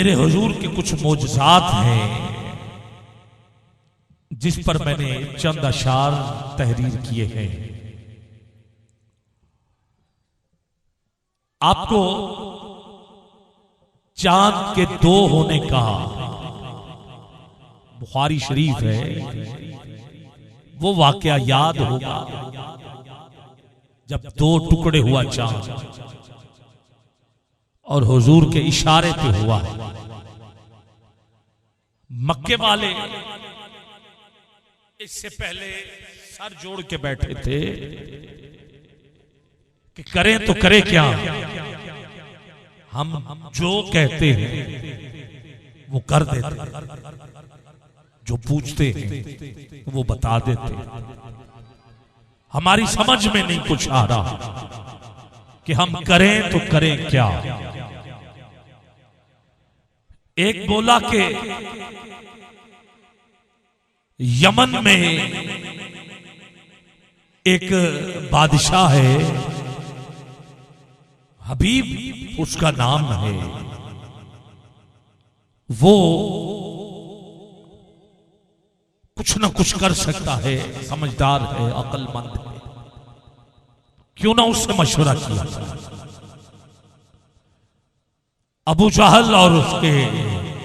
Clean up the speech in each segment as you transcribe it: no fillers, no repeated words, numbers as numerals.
मेरे हुजूर के कुछ मोजज़ात हैं जिस पर मैंने चंद अशार तहरीर किए हैं। आपको चांद के दो होने का, बुखारी शरीफ है, वो वाकया याद होगा जब दो टुकड़े हुआ चांद और हुजूर के इशारे पे हुआ। मक्के वाले इससे पहले सर जोड़ के बैठे थे कि करें तो करें क्या, हम जो कहते हैं वो कर देते, जो पूछते हैं वो बता देते। हमारी समझ में नहीं कुछ आ रहा कि हम करें तो करें क्या। एक बोला कि यमन में एक बादशाह है, हबीब उसका नाम है, वो कुछ ना कुछ कर सकता है, समझदार है, अक्लमंद है, क्यों ना उससे मशवरा किया। अबू जहल और उसके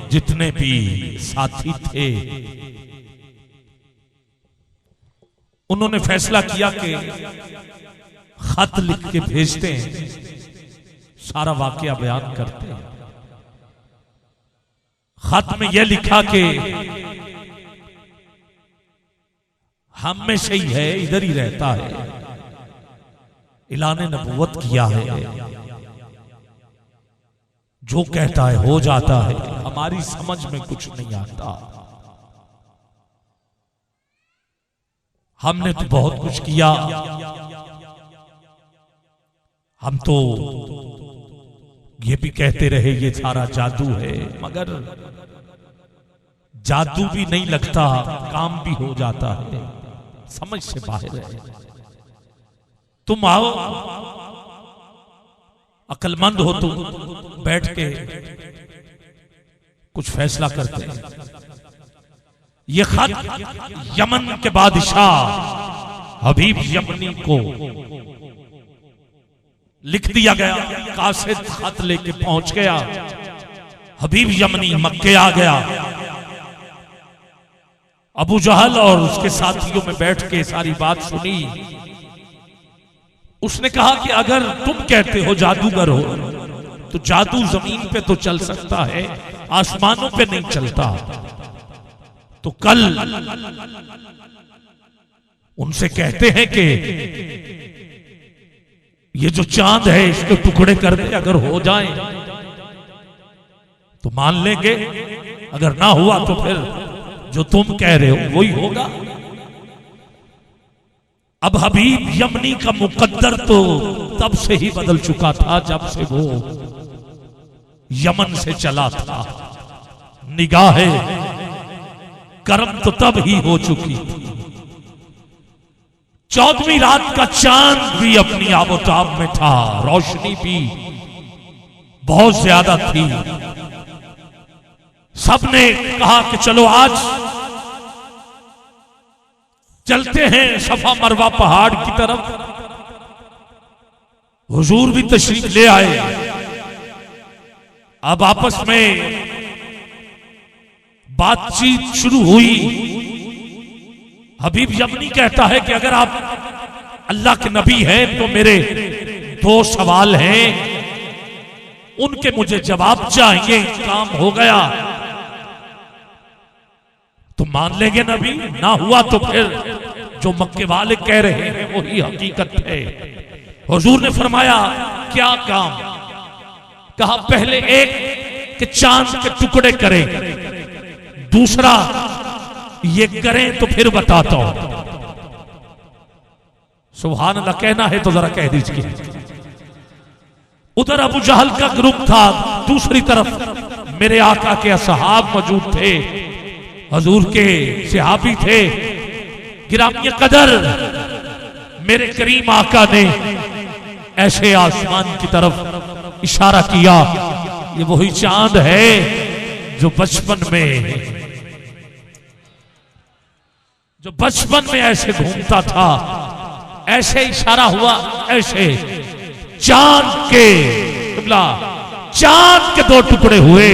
जितने भी साथी थे उन्होंने फैसला किया कि खत लिख के भेजते हैं, सारा वाकया बयान करते हैं। खत में यह लिखा कि हम में से ही है, इधर ही रहता है, इलाने नबुवत किया है, जो कहता है हो जाता है, हमारी समझ में कुछ नहीं आता। हमने तो बहुत कुछ किया, हम तो ये भी कहते रहे ये सारा जादू है, मगर जादू भी नहीं लगता, काम भी हो जाता है, समझ से बाहर है। तुम आओ, अक्लमंद हो तुम, बैठ के कुछ फैसला करते हैं। ये खत यमन के बादशाह हबीब यमनी को लिख दिया गया। कासिद खत लेके पहुंच गया, हबीब यमनी मक्के आ गया। अबू जहल और उसके साथियों में बैठ के सारी बात सुनी। उसने कहा कि अगर तुम कहते हो जादूगर हो तो जादू जमीन पे तो चल सकता है, आसमानों पे नहीं चलता। तो कल उनसे कहते हैं कि ये जो चांद है इसके टुकड़े कर दे, अगर हो जाए तो मान लेंगे, अगर ना हुआ तो फिर जो तुम कह रहे हो वही होगा। अब हबीब यमनी का मुकद्दर तो तब से ही बदल चुका था जब से वो यमन से चला था। निगाहे करम तो तब ही हो चुकी थी। 14वीं रात का चांद भी अपनी आबोताब में था, रोशनी भी बहुत ज्यादा थी। सबने कहा कि चलो आज चलते हैं सफा मरवा पहाड़ की तरफ। हुजूर भी तशरीफ ले आए। अब आपस में बातचीत शुरू हुई। हबीब यमनी कहता है कि अगर आप अल्लाह के नबी हैं तो मेरे 2 सवाल हैं, उनके मुझे जवाब चाहिए, काम हो गया तो मान लेंगे नबी, ना हुआ तो फिर जो मक्के वाले कह रहे हैं वही हकीकत है। हुजूर ने फरमाया क्या काम? कहा पहले एक कि चांद के टुकड़े करें, दूसरा ये करें तो फिर बताता हूं। सुभान अल्लाह कहना है तो जरा कह दीजिए। उधर अबू जहल का ग्रुप था, दूसरी तरफ मेरे आका के असहाब मौजूद थे, हुजूर के सहाबी थे। गिरामी कदर मेरे करीम आका ने ऐसे आसमान की तरफ इशारा किया, ये वही चांद है जो बचपन में ऐसे घूमता था, ऐसे इशारा हुआ, ऐसे चांद के दो टुकड़े हुए,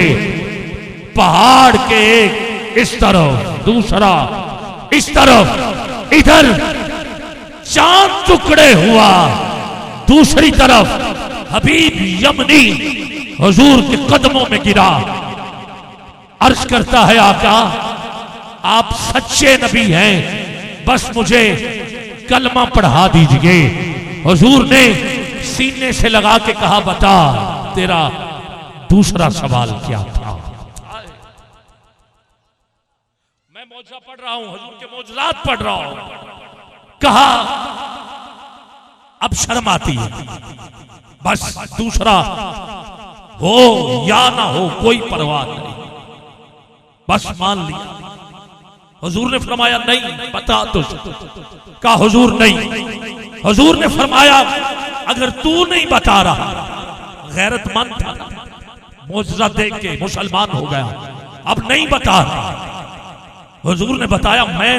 पहाड़ के एक इस तरफ, दूसरा इस तरफ, इधर चांद टुकड़े हुआ, दूसरी तरफ हबीब यमनी हुजूर के कदमों में गिरा। अर्ज करता है, आका आप सच्चे नबी हैं, बस मुझे कलमा पढ़ा दीजिए। हुजूर ने सीने से लगा के कहा, बता तेरा दूसरा सवाल क्या था। मैं मौजज़ा पढ़ रहा हूं, हुजूर के मौजज़ात पढ़ रहा हूं। कहा अब शर्म आती है, बस दूसरा हो या ना हो कोई परवाह नहीं, बस मान लिया। हुजूर ने फरमाया नहीं, बता तो। कहा हुजूर नहीं। हुजूर ने फरमाया अगर तू नहीं बता रहा, गैरतमंद था, मौजज़ा देख के मुसलमान हो गया, अब नहीं बता रहा। हुजूर ने बताया मैं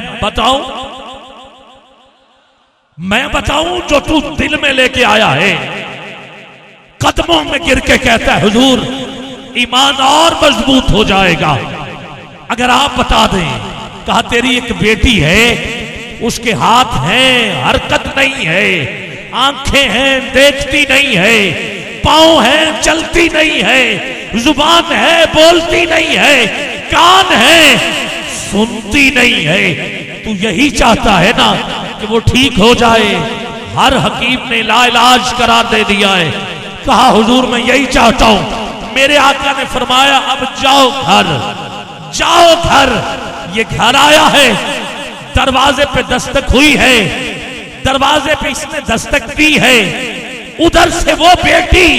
बताऊं जो तू दिल में लेके आया है। कदमों में गिर के कहता है, हुजूर ईमान और मजबूत हो जाएगा अगर आप बता दें। कहा तेरी एक बेटी है, उसके हाथ हैं, हरकत नहीं है, आंखें हैं, देखती नहीं है, पांव हैं, चलती नहीं है, जुबान है, बोलती नहीं है, कान है, सुनती नहीं है। तू यही चाहता है ना कि वो ठीक हो जाए। हर हकीम ने लाइलाज करार दे दिया है। कहा हुजूर मैं यही चाहता हूं। मेरे आका ने फरमाया अब जाओ घर। ये घर आया है, दरवाजे पे दस्तक हुई है, दरवाजे पे इसने दस्तक दी है। उधर से वो बेटी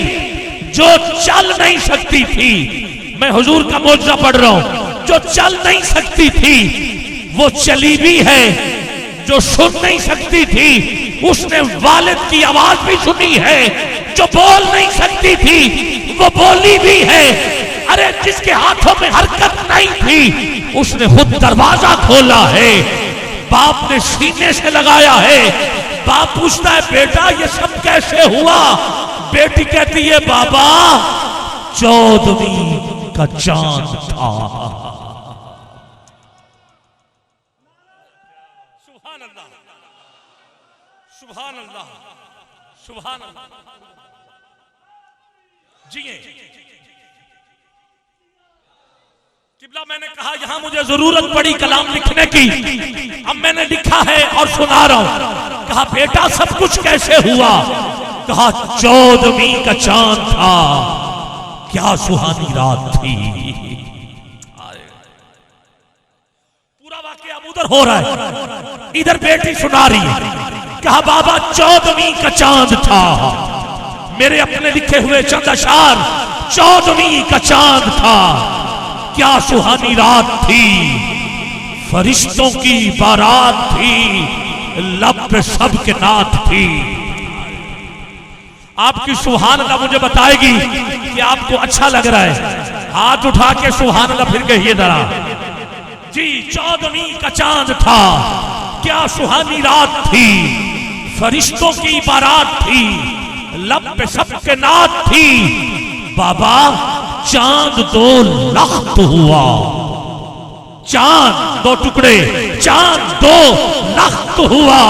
जो चल नहीं सकती थी, मैं हुजूर का मौजज़ा पढ़ रहा हूं, जो चल नहीं सकती थी वो चली भी है, जो सुन नहीं सकती थी उसने वालिद की आवाज भी सुनी है, जो बोल नहीं सकती थी वो बोली भी है। अरे जिसके हाथों में हरकत नहीं थी उसने खुद दरवाजा खोला है। बाप ने सीने से लगाया है। बाप पूछता है बेटा ये सब कैसे हुआ। बेटी कहती है बाबा 14वीं का चांद था। सुभान अल्लाह, सुभान अल्लाह, सुभान अल्लाह। जिए किबला, मैंने कहा यहां मुझे जरूरत पड़ी कलाम लिखने की, अब मैंने लिखा है और सुना रहा हूं। कहा बेटा सब कुछ कैसे हुआ। कहा 14वीं का चांद था, क्या सुहानी रात थी। पूरा वाकया उधर हो रहा है, इधर बेटी सुना रही है। कहा बाबा 14वीं का चांद था। मेरे अपने लिखे हुए चंद अशार, 14वीं का चांद था, क्या सुहानी रात थी। फरिश्तों की बारात थी, लब पे सबके नात थी। आपकी सुभान अल्लाह मुझे बताएगी कि आपको अच्छा लग रहा है। हाथ उठा के सुभान अल्लाह फिर कहिए जरा। जी 14वीं का चांद था, क्या सुहानी रात थी। फरिश्तों की बारात थी, लब पे सबके नात थी। बाबा चांद 2 लख्त हुआ। चांद 2 टुकड़े, चांद 2 लख्त हुआ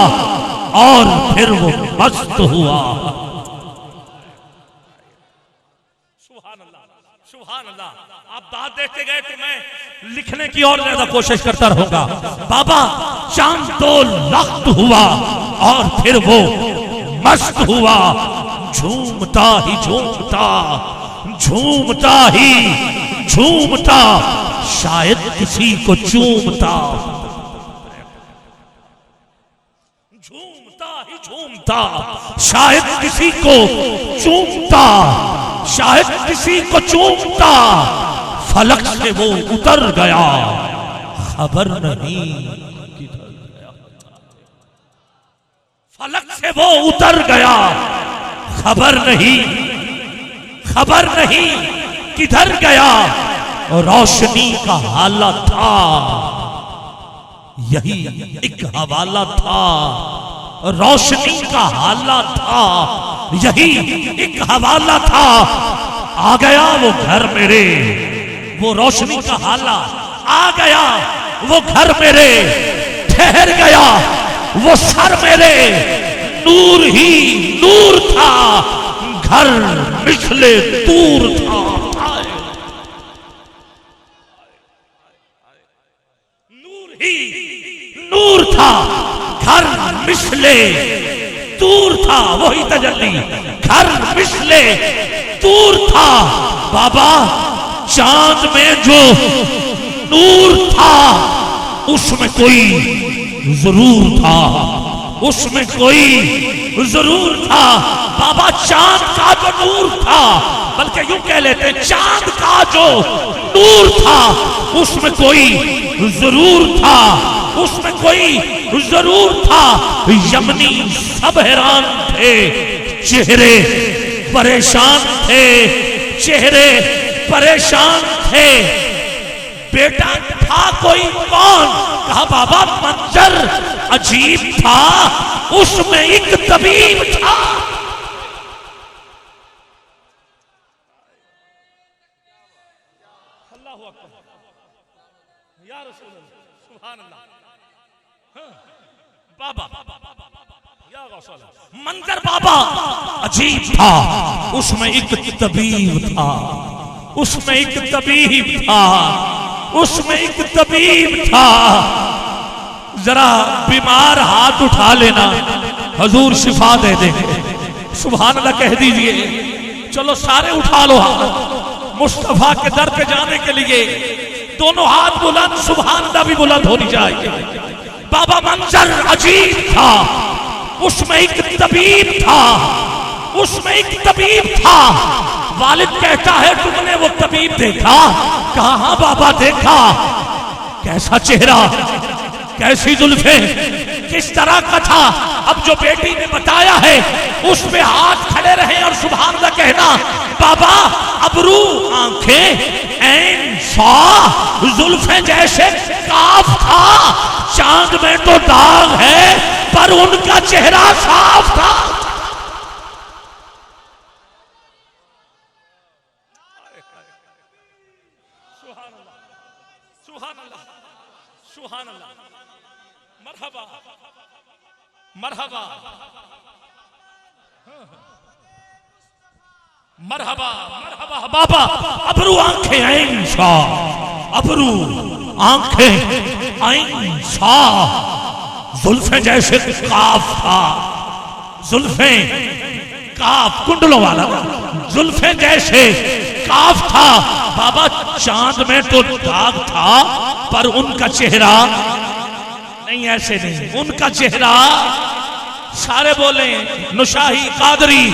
और फिर वो मस्त हुआ। सुभान अल्लाह, सुभान अल्लाह। आप बात देते गए तो मैं लिखने की और ज्यादा कोशिश करता रहूंगा। बाबा चांद 2 लख्त हुआ और फिर वो मस्त हुआ। झूमता ही झूमता, झूमता ही झूमता, शायद किसी को चूमता। झूमता ही झूमता, शायद किसी को चूमता, शायद किसी को चूमता। फलक से वो उतर गया, खबर नहीं किधर गया। फलक से वो उतर गया, खबर नहीं, खबर नहीं किधर गया। रोशनी का हाला था, यही एक हवाला था। रोशनी का हाला था, यही एक हवाला था। आ गया वो घर मेरे, वो रोशनी का हाला आ गया वो घर मेरे, ठहर गया वो सर मेरे, नूर ही नूर था, घर मिसले दूर था। नूर ही नूर था, घर मिसले दूर था। वही तजल्ली, घर मिसले दूर था। बाबा चांद में जो नूर था उसमें कोई जरूर था, उसमें कोई जरूर था। बाबा चांद का जो नूर था, बल्कि यूं कह लेते चांद का जो नूर था उसमें कोई जरूर था, उसमें कोई जरूर था। यमनी सब हैरान थे, चेहरे परेशान थे, चेहरे परेशान थे। बेटा था कोई कौन? कहा बाबा मंजर अजीब था, उसमें एक तबीब था। अल्लाहू अकबर, या रसूल अल्लाह, सुभान अल्लाह। बाबा या गौसल, मंजर बाबा अजीब था, उसमें एक तबीब था, उसमें एक तबीब था, उसमें एक तबीब था। जरा बीमार हाथ उठा लेना, हजूर शिफा दे देंगे। सुभान अल्लाह कह दीजिए। चलो सारे उठा लो हाथ, मुस्तफा के दर पे जाने के लिए दोनों हाथ बुलंद, सुभान अल्लाह भी बुलंद होनी चाहिए। बाबा मंजर अजीब था, उसमें एक तबीब था, उसमें एक तबीब था। वालिद कहता है तुमने वो तबीब देखा? कहा हाँ बाबा देखा। कैसा चेहरा, कैसी जुल्फे, किस तरह का था? अब जो बेटी ने बताया है उस पे हाथ खड़े रहे और सुभान अल्लाह कहना। बाबा अबरू आंखें ऐन सा, जुल्फे जैसे काफ था। चांद में तो दाग है पर उनका चेहरा साफ था। सुभान अल्लाह, सुभान अल्लाह, मरहबा मरहबा मरहबा मरहबा। बाबा अबरू आंखें ऐन सा, अबरू आंखें ऐन सा, जुल्फे जैसे काफ था, जुल्फे काफ कुंडलों वाला, जुल्फे जैसे काफ था। बाबा चांद में तो दाग था पर उनका चेहरा नहीं, ऐसे नहीं, उनका चेहरा। सारे बोले नुशाही, कादरी,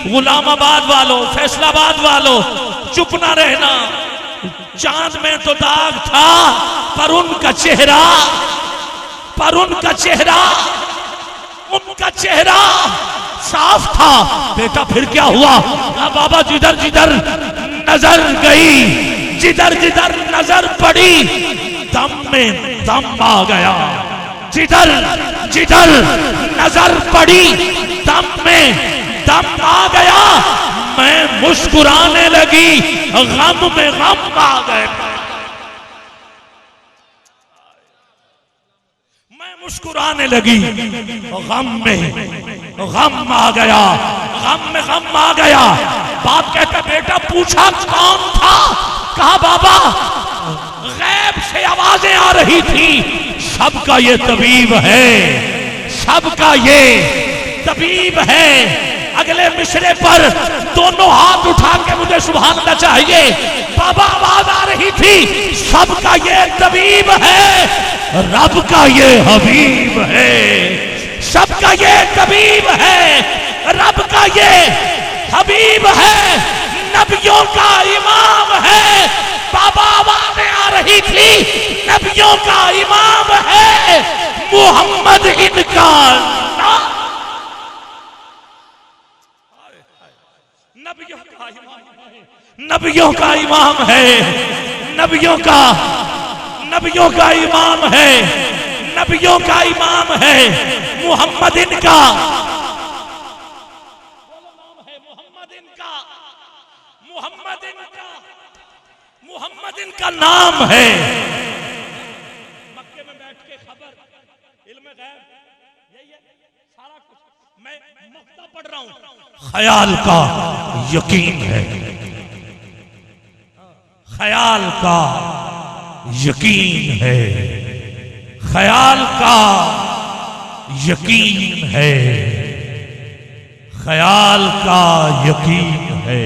गुलामाबाद वालों, फैसलाबाद वालों, चुप ना रहना। चांद में तो दाग था पर उनका चेहरा, पर उनका चेहरा, उनका चेहरा साफ था। बेटा फिर क्या हुआ? बाबा जिधर जिधर नजर गई, जिधर जिधर नजर पड़ी, दम में दम आ गया। जिधर जिधर नजर पड़ी, दम में दम आ गया। मैं मुस्कुराने लगी, गम में गम आ गए। मैं मुस्कुराने लगी, गम में गम आ गया, गम में गम आ गया। बाप कहता बेटा पूछा कौन था? कहा बाबा गैब से आवाजें आ रही थी, सबका ये तबीब है, सबका ये तबीब है। अगले मिसरे पर दोनों हाथ उठा के मुझे सुभान अल्लाह चाहिए। बाबा आवाज आ रही थी, सबका ये तबीब है, रब का ये हबीब है, सबका ये तबीब है, रब का ये हबीब है, नबियों का इमाम है। बाबा आवाजें आ रही थी, नबियों का इमाम है, मोहम्मद इनका नाम। नबियों का इमाम है, नबियों का इमाम है, नबियों का इमाम है मोहम्मद इनका मोहम्मद इनका नाम है। मक्के में बैठ के खबर इल्म गैब यही है सारा कुछ, मैं मुक्ता पढ़ रहा हूं। ख्याल का यकीन है, ख्याल का यकीन है, ख्याल का यकीन है, ख्याल का यकीन है।